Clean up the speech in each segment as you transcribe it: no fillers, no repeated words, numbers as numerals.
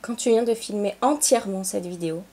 quand tu viens de filmer entièrement cette vidéo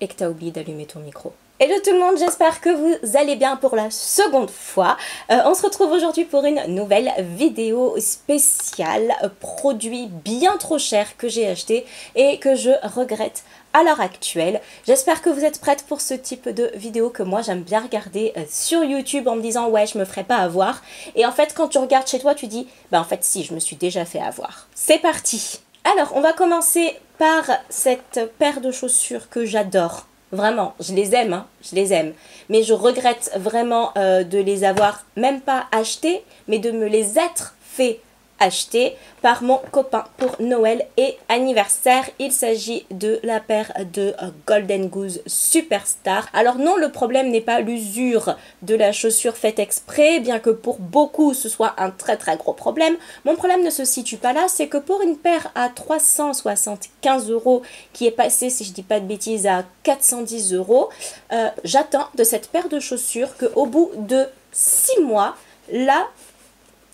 et que tu as oublié d'allumer ton micro. Hello tout le monde, j'espère que vous allez bien pour la seconde fois. On se retrouve aujourd'hui pour une nouvelle vidéo spéciale, produit bien trop cher que j'ai acheté et que je regrette à l'heure actuelle. J'espère que vous êtes prêtes pour ce type de vidéo que moi j'aime bien regarder sur YouTube en me disant ouais je me ferai pas avoir. Et en fait quand tu regardes chez toi tu dis bah en fait si je me suis déjà fait avoir. C'est parti. Alors on va commencer par cette paire de chaussures que j'adore. Vraiment, je les aime, hein, je les aime. Mais je regrette vraiment de les avoir même pas achetées, mais de me les être fait acheter par mon copain pour Noël et anniversaire. Il s'agit de la paire de Golden Goose Superstar. Alors non, le problème n'est pas l'usure de la chaussure faite exprès, bien que pour beaucoup ce soit un très gros problème. Mon problème ne se situe pas là, c'est que pour une paire à 375 € qui est passée, si je dis pas de bêtises, à 410 €, j'attends de cette paire de chaussures qu'au bout de 6 mois, la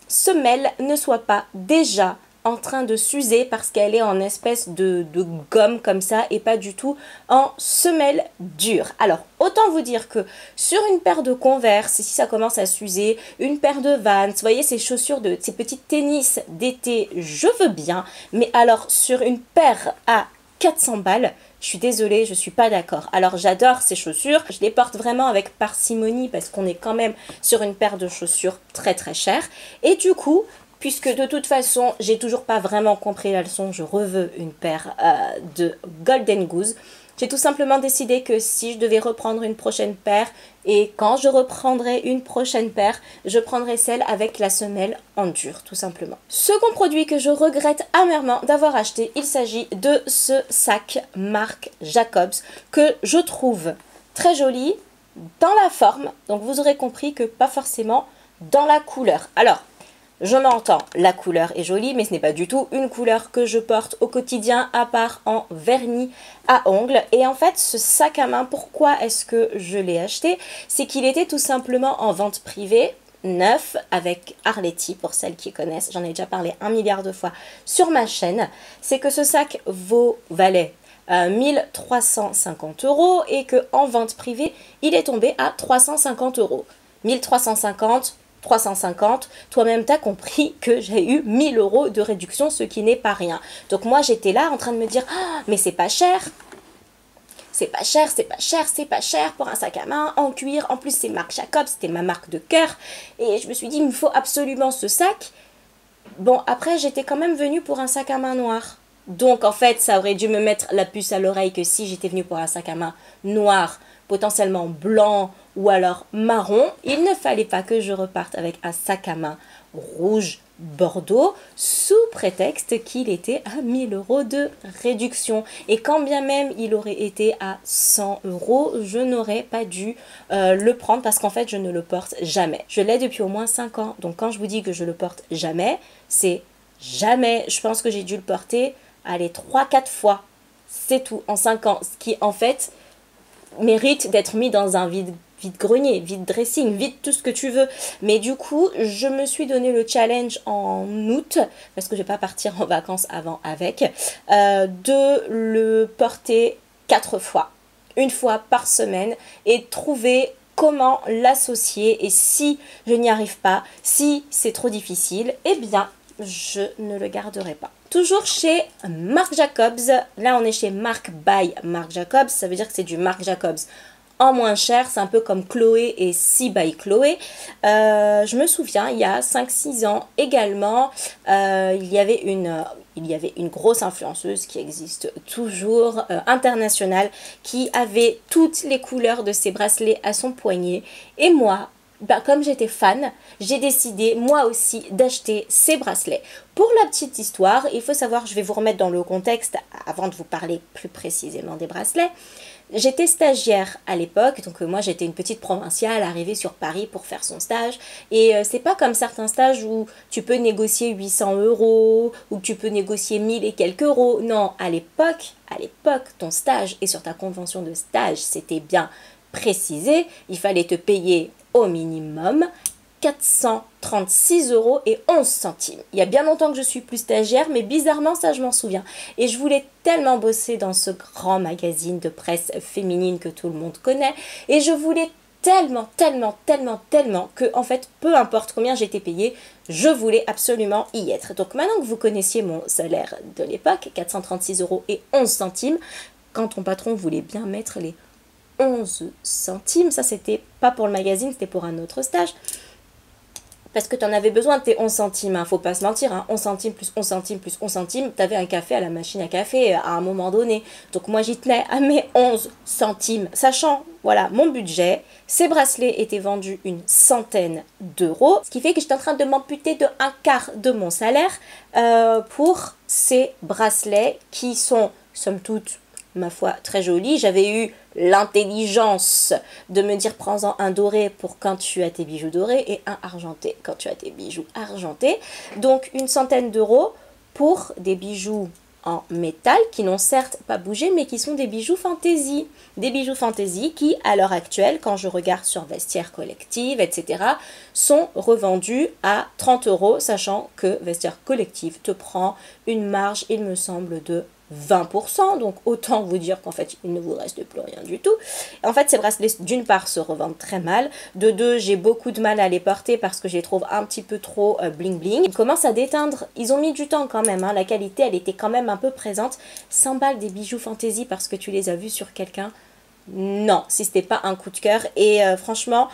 semelle ne soit pas déjà en train de s'user parce qu'elle est en espèce de gomme comme ça et pas du tout en semelle dure. Alors autant vous dire que sur une paire de Converse, si ça commence à s'user, une paire de Vans, vous voyez ces chaussures de ces petites tennis d'été, je veux bien, mais alors sur une paire à 400 balles, je suis désolée, je suis pas d'accord. Alors j'adore ces chaussures, je les porte vraiment avec parcimonie parce qu'on est quand même sur une paire de chaussures très chère. Et du coup, puisque de toute façon, j'ai toujours pas vraiment compris la leçon, je reveux une paire de Golden Goose. J'ai tout simplement décidé que si je devais reprendre une prochaine paire, et quand je reprendrai une prochaine paire, je prendrai celle avec la semelle en dur, tout simplement. Second produit que je regrette amèrement d'avoir acheté, il s'agit de ce sac marque Jacobs, que je trouve très joli dans la forme, donc vous aurez compris que pas forcément dans la couleur. Alors, je m'entends, la couleur est jolie, mais ce n'est pas du tout une couleur que je porte au quotidien, à part en vernis à ongles. Et en fait, ce sac à main, pourquoi est-ce que je l'ai acheté? C'est qu'il était tout simplement en vente privée, neuf, avec Arletty, pour celles qui connaissent. J'en ai déjà parlé 1 milliard de fois sur ma chaîne. C'est que ce sac valait 1350 € et qu'en vente privée, il est tombé à 350 €. 1350 350, toi-même t'as compris que j'ai eu 1000 € de réduction, ce qui n'est pas rien. Donc moi j'étais là en train de me dire ah, mais c'est pas cher. C'est pas cher, c'est pas cher, c'est pas cher pour un sac à main en cuir. En plus c'est marque Jacobs, c'était ma marque de cœur. Et je me suis dit il me faut absolument ce sac. Bon après j'étais quand même venue pour un sac à main noir. Donc en fait ça aurait dû me mettre la puce à l'oreille que si j'étais venue pour un sac à main noir, potentiellement blanc ou alors marron, il ne fallait pas que je reparte avec un sac à main rouge bordeaux sous prétexte qu'il était à 1000 € de réduction. Et quand bien même il aurait été à 100 €, je n'aurais pas dû le prendre parce qu'en fait je ne le porte jamais. Je l'ai depuis au moins 5 ans, donc quand je vous dis que je le porte jamais, c'est jamais. Je pense que j'ai dû le porter, allez, 3-4 fois. C'est tout, en 5 ans, ce qui en fait mérite d'être mis dans un vide-grenier, vide-dressing, vide tout ce que tu veux. Mais du coup, je me suis donné le challenge en août, parce que je ne vais pas partir en vacances avant avec, de le porter 4 fois. Une fois par semaine et trouver comment l'associer. Et si je n'y arrive pas, si c'est trop difficile, eh bien, je ne le garderai pas. Toujours chez Marc Jacobs, là on est chez Marc by Marc Jacobs, ça veut dire que c'est du Marc Jacobs en moins cher, c'est un peu comme Chloé et Si by Chloé. Je me souviens, il y a 5-6 ans également, il y avait une grosse influenceuse qui existe toujours, internationale, qui avait toutes les couleurs de ses bracelets à son poignet. Et moi, comme j'étais fan, j'ai décidé moi aussi d'acheter ces bracelets. Pour la petite histoire, il faut savoir, je vais vous remettre dans le contexte avant de vous parler plus précisément des bracelets. J'étais stagiaire à l'époque, donc moi j'étais une petite provinciale arrivée sur Paris pour faire son stage. Et c'est pas comme certains stages où tu peux négocier 800 € ou tu peux négocier 1000 et quelques euros. Non, à l'époque, ton stage et sur ta convention de stage, c'était bien précisé, il fallait te payer au minimum 436,11 €. Il y a bien longtemps que je suis plus stagiaire, mais bizarrement, ça je m'en souviens. Et je voulais tellement bosser dans ce grand magazine de presse féminine que tout le monde connaît. Et je voulais tellement que, en fait, peu importe combien j'étais payée, je voulais absolument y être. Donc maintenant que vous connaissiez mon salaire de l'époque, 436,11 €, quand ton patron voulait bien mettre les 11 centimes, ça c'était pas pour le magazine, c'était pour un autre stage, parce que tu en avais besoin de tes 11 centimes, hein, faut pas se mentir, hein, 11 centimes plus 11 centimes plus 11 centimes, t'avais un café à la machine à café à un moment donné. Donc moi j'y tenais à mes 11 centimes, sachant, voilà, mon budget. Ces bracelets étaient vendus une centaine d'euros, ce qui fait que j'étais en train de m'amputer de un quart de mon salaire pour ces bracelets qui sont, somme toute, ma foi, très jolis. J'avais eu l'intelligence de me dire prends-en un doré pour quand tu as tes bijoux dorés et un argenté quand tu as tes bijoux argentés. Donc une centaine d'euros pour des bijoux en métal qui n'ont certes pas bougé mais qui sont des bijoux fantaisie. Des bijoux fantaisie qui à l'heure actuelle, quand je regarde sur Vestiaire Collective, etc., sont revendus à 30 €, sachant que Vestiaire Collective te prend une marge, il me semble, de 20%, donc autant vous dire qu'en fait il ne vous reste plus rien du tout. En fait ces bracelets d'une part se revendent très mal, de deux j'ai beaucoup de mal à les porter parce que je les trouve un petit peu trop bling bling. Ils commencent à déteindre, ils ont mis du temps quand même, hein. La qualité elle était quand même un peu présente. 100 balles des bijoux fantaisie parce que tu les as vus sur quelqu'un, non, si c'était pas un coup de cœur. Et franchement,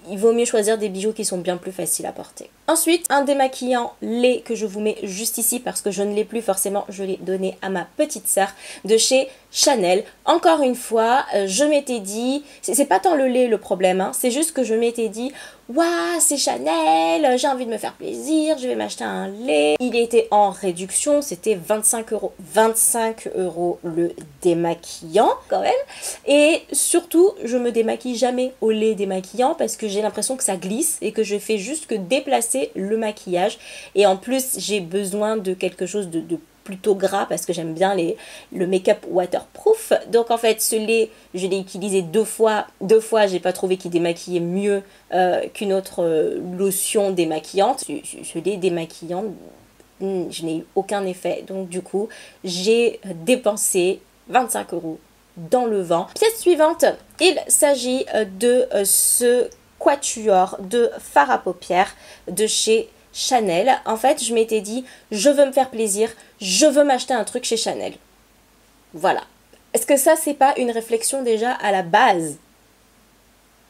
il vaut mieux choisir des bijoux qui sont bien plus faciles à porter. Ensuite, un démaquillant lait que je vous mets juste ici parce que je ne l'ai plus forcément, je l'ai donné à ma petite sœur de chez Chanel. Encore une fois, je m'étais dit, c'est pas tant le lait le problème, hein, c'est juste que je m'étais dit, waouh, c'est Chanel, j'ai envie de me faire plaisir, je vais m'acheter un lait. Il était en réduction, c'était 25 €. 25 € le démaquillant quand même. Et surtout, je me démaquille jamais au lait démaquillant parce que j'ai l'impression que ça glisse et que je fais juste que déplacer le maquillage. Et en plus, j'ai besoin de quelque chose de plutôt gras parce que j'aime bien le make-up waterproof. Donc en fait ce lait je l'ai utilisé deux fois, j'ai pas trouvé qu'il démaquillait mieux qu'une autre lotion démaquillante. Ce lait démaquillant, je n'ai eu aucun effet, donc du coup j'ai dépensé 25 € dans le vent. Pièce suivante, il s'agit de ce quatuor de fard à paupières de chez Chanel. En fait, je m'étais dit, je veux me faire plaisir, je veux m'acheter un truc chez Chanel. Voilà. Est-ce que ça, c'est pas une réflexion déjà à la base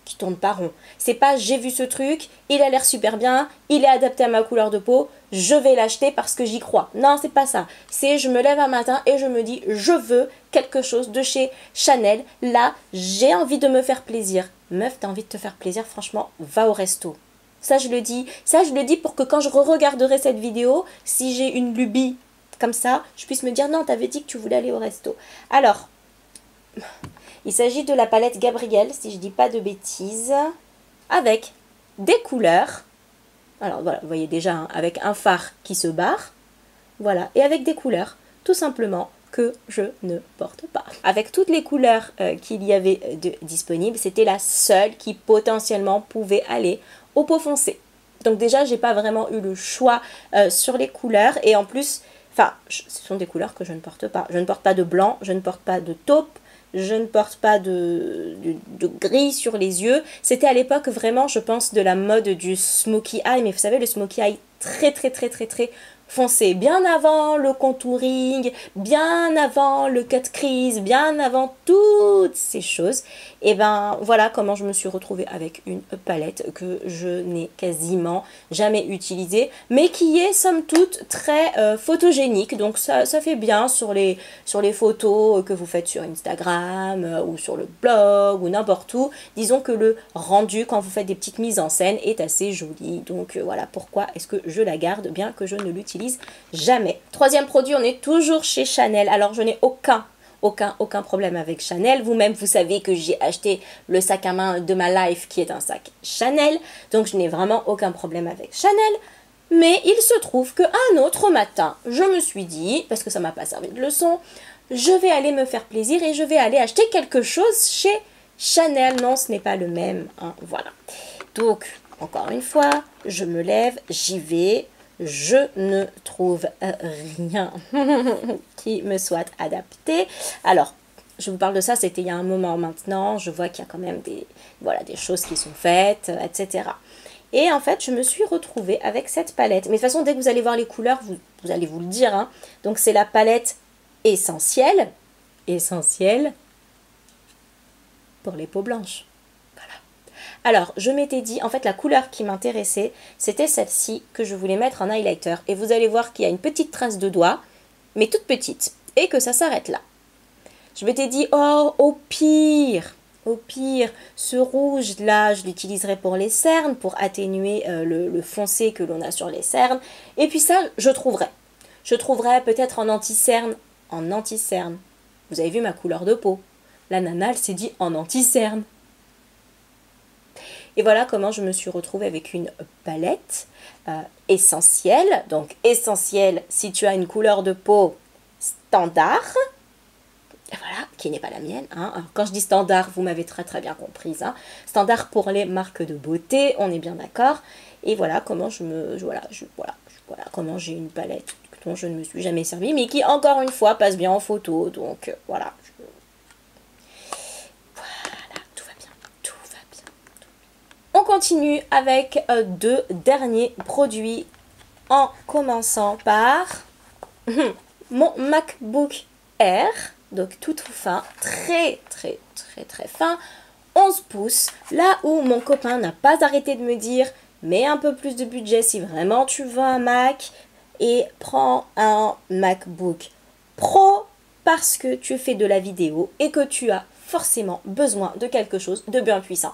qui tourne pas rond? C'est pas, j'ai vu ce truc, il a l'air super bien, il est adapté à ma couleur de peau, je vais l'acheter parce que j'y crois. Non, c'est pas ça. C'est, je me lève un matin et je me dis, je veux quelque chose de chez Chanel. Là, j'ai envie de me faire plaisir. Meuf, t'as envie de te faire plaisir, franchement, va au resto. Ça je le dis pour que quand je re-regarderai cette vidéo, si j'ai une lubie comme ça, je puisse me dire non, t'avais dit que tu voulais aller au resto. Alors, il s'agit de la palette Gabrielle, si je dis pas de bêtises, avec des couleurs. Alors voilà, vous voyez déjà, hein, avec un fard qui se barre, voilà, et avec des couleurs, tout simplement, que je ne porte pas. Avec toutes les couleurs qu'il y avait disponibles, c'était la seule qui potentiellement pouvait aller au peau foncé. Donc déjà, j'ai pas vraiment eu le choix sur les couleurs. Et en plus, enfin, ce sont des couleurs que je ne porte pas. Je ne porte pas de blanc, je ne porte pas de taupe, je ne porte pas de gris sur les yeux. C'était à l'époque vraiment, je pense, de la mode du smokey eye. Mais vous savez, le smokey eye très foncé, bien avant le contouring, bien avant le cut crease, bien avant toutes ces choses. Et ben voilà comment je me suis retrouvée avec une palette que je n'ai quasiment jamais utilisée, mais qui est somme toute très photogénique. Donc ça fait bien sur les photos que vous faites sur Instagram ou sur le blog ou n'importe où. Disons que le rendu quand vous faites des petites mises en scène est assez joli. Donc voilà pourquoi est-ce que je la garde, bien que je ne l'utilise jamais. Troisième produit, on est toujours chez Chanel. Alors je n'ai aucun problème avec Chanel. Vous-même, vous savez que j'ai acheté le sac à main de ma life qui est un sac Chanel. Donc je n'ai vraiment aucun problème avec Chanel. Mais il se trouve qu'un autre matin, je me suis dit, parce que ça m'a pas servi de leçon, je vais aller me faire plaisir et je vais aller acheter quelque chose chez Chanel. Non, ce n'est pas le même, hein, voilà. Donc, encore une fois, je me lève, j'y vais, je ne trouve rien qui me soit adapté. Alors, je vous parle de ça, c'était il y a un moment maintenant, je vois qu'il y a quand même des choses qui sont faites, etc. Et en fait, je me suis retrouvée avec cette palette. Mais de toute façon, dès que vous allez voir les couleurs, vous allez vous le dire, hein. Donc, c'est la palette essentielle pour les peaux blanches. Voilà. Alors, je m'étais dit, en fait, la couleur qui m'intéressait, c'était celle-ci que je voulais mettre en highlighter. Et vous allez voir qu'il y a une petite trace de doigt, mais toute petite, et que ça s'arrête là. Je m'étais dit, oh, au pire, ce rouge-là, je l'utiliserai pour les cernes, pour atténuer le foncé que l'on a sur les cernes. Et puis ça, je trouverai. Je trouverai peut-être en anti-cerne. En anti-cerne. Vous avez vu ma couleur de peau. La nana, elle s'est dit en anti-cerne. Et voilà comment je me suis retrouvée avec une palette essentielle. Donc essentielle si tu as une couleur de peau standard. Voilà, qui n'est pas la mienne. Hein. Alors, quand je dis standard, vous m'avez très très bien comprise. Hein. Standard pour les marques de beauté, on est bien d'accord. Et voilà comment voilà comment j'ai une palette dont je ne me suis jamais servie, mais qui encore une fois passe bien en photo. Donc voilà. Voilà, tout va bien, tout va bien. On continue avec deux derniers produits, en commençant par mon MacBook Air. Donc tout fin, très fin, 11 pouces, là où mon copain n'a pas arrêté de me dire, mets un peu plus de budget si vraiment tu veux un Mac, et prends un MacBook Pro parce que tu fais de la vidéo et que tu as forcément besoin de quelque chose de bien puissant.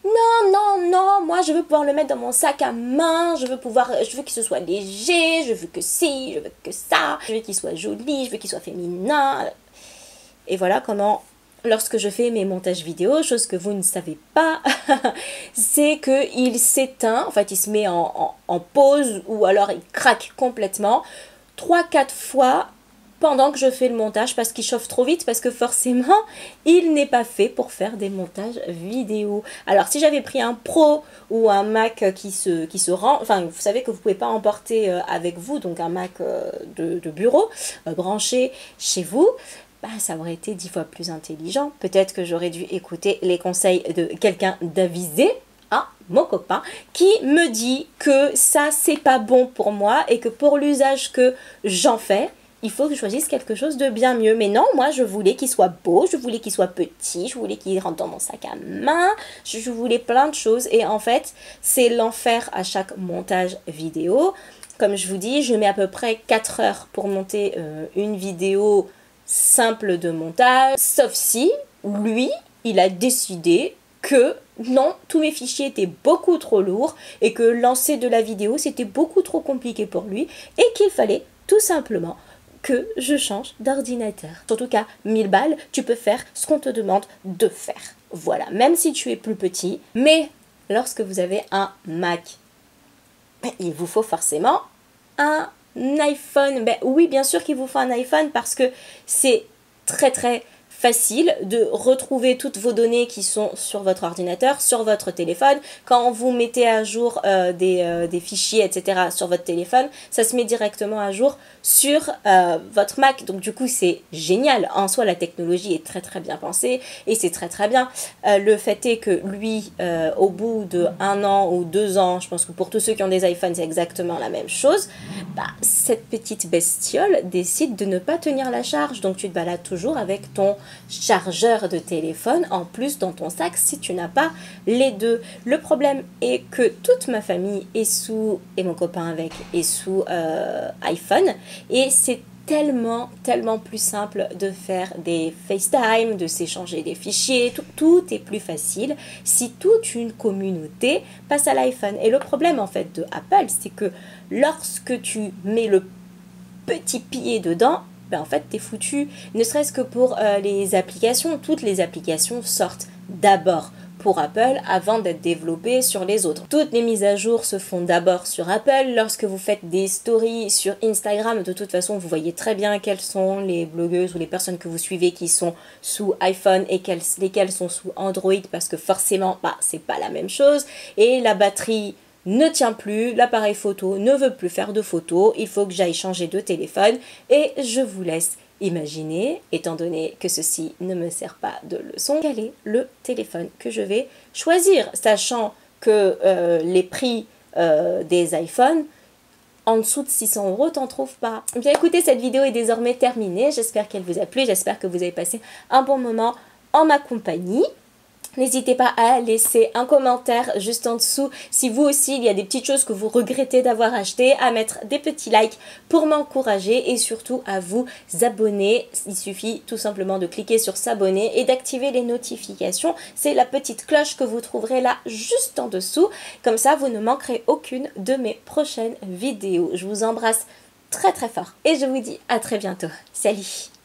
Non, moi je veux pouvoir le mettre dans mon sac à main, je veux qu'il se soit léger, je veux que ci, je veux que ça, je veux qu'il soit joli, je veux qu'il soit féminin. Et voilà comment, lorsque je fais mes montages vidéo, chose que vous ne savez pas, c'est qu'il s'éteint, en fait il se met en pause ou alors il craque complètement 3-4 fois pendant que je fais le montage parce qu'il chauffe trop vite, parce que forcément il n'est pas fait pour faire des montages vidéo. Alors si j'avais pris un Pro ou un Mac qui se rend, enfin vous savez que vous ne pouvez pas emporter avec vous, donc un Mac de bureau branché chez vous, ça aurait été 10 fois plus intelligent. Peut-être que j'aurais dû écouter les conseils de quelqu'un d'avisé, mon copain, qui me dit que ça c'est pas bon pour moi et que pour l'usage que j'en fais, il faut que je choisisse quelque chose de bien mieux. Mais non, moi je voulais qu'il soit beau, je voulais qu'il soit petit, je voulais qu'il rentre dans mon sac à main, je voulais plein de choses. Et en fait, c'est l'enfer à chaque montage vidéo. Comme je vous dis, je mets à peu près 4 heures pour monter une vidéo simple de montage, sauf si lui, il a décidé que non, tous mes fichiers étaient beaucoup trop lourds et que lancer de la vidéo, c'était beaucoup trop compliqué pour lui et qu'il fallait tout simplement que je change d'ordinateur. Surtout qu'à 1000 balles, tu peux faire ce qu'on te demande de faire. Voilà, même si tu es plus petit, mais lorsque vous avez un Mac, il vous faut forcément un iPhone. Oui, bien sûr qu'il vous faut un iPhone parce que c'est très facile de retrouver toutes vos données qui sont sur votre ordinateur, sur votre téléphone. Quand vous mettez à jour des fichiers, etc. sur votre téléphone, ça se met directement à jour sur votre Mac. Donc du coup, c'est génial. En soi, la technologie est très bien pensée et c'est très bien. Le fait est que lui, au bout de 1 an ou 2 ans, je pense que pour tous ceux qui ont des iPhones, c'est exactement la même chose, cette petite bestiole décide de ne pas tenir la charge. Donc tu te balades toujours avec ton chargeur de téléphone en plus dans ton sac si tu n'as pas les deux. Le problème est que toute ma famille est sous, et mon copain avec, est sous iPhone, et c'est tellement plus simple de faire des FaceTime, de s'échanger des fichiers, tout est plus facile si toute une communauté passe à l'iPhone. Et le problème en fait de Apple, c'est que lorsque tu mets le petit pied dedans, en fait t'es foutu. Ne serait-ce que pour les applications, toutes les applications sortent d'abord pour Apple avant d'être développé sur les autres. Toutes les mises à jour se font d'abord sur Apple. Lorsque vous faites des stories sur Instagram, de toute façon, vous voyez très bien quelles sont les blogueuses ou les personnes que vous suivez qui sont sous iPhone et lesquelles sont sous Android, parce que forcément, c'est pas la même chose. Et la batterie ne tient plus, l'appareil photo ne veut plus faire de photos, il faut que j'aille changer de téléphone et je vous laisse imaginer, étant donné que ceci ne me sert pas de leçon, quel est le téléphone que je vais choisir, sachant que les prix des iPhones, en dessous de 600 €, t'en trouves pas. Bien écoutez, cette vidéo est désormais terminée, j'espère qu'elle vous a plu, j'espère que vous avez passé un bon moment en ma compagnie. N'hésitez pas à laisser un commentaire juste en dessous si vous aussi il y a des petites choses que vous regrettez d'avoir achetées, à mettre des petits likes pour m'encourager et surtout à vous abonner. Il suffit tout simplement de cliquer sur s'abonner et d'activer les notifications. C'est la petite cloche que vous trouverez là juste en dessous. Comme ça, vous ne manquerez aucune de mes prochaines vidéos. Je vous embrasse très très fort et je vous dis à très bientôt. Salut!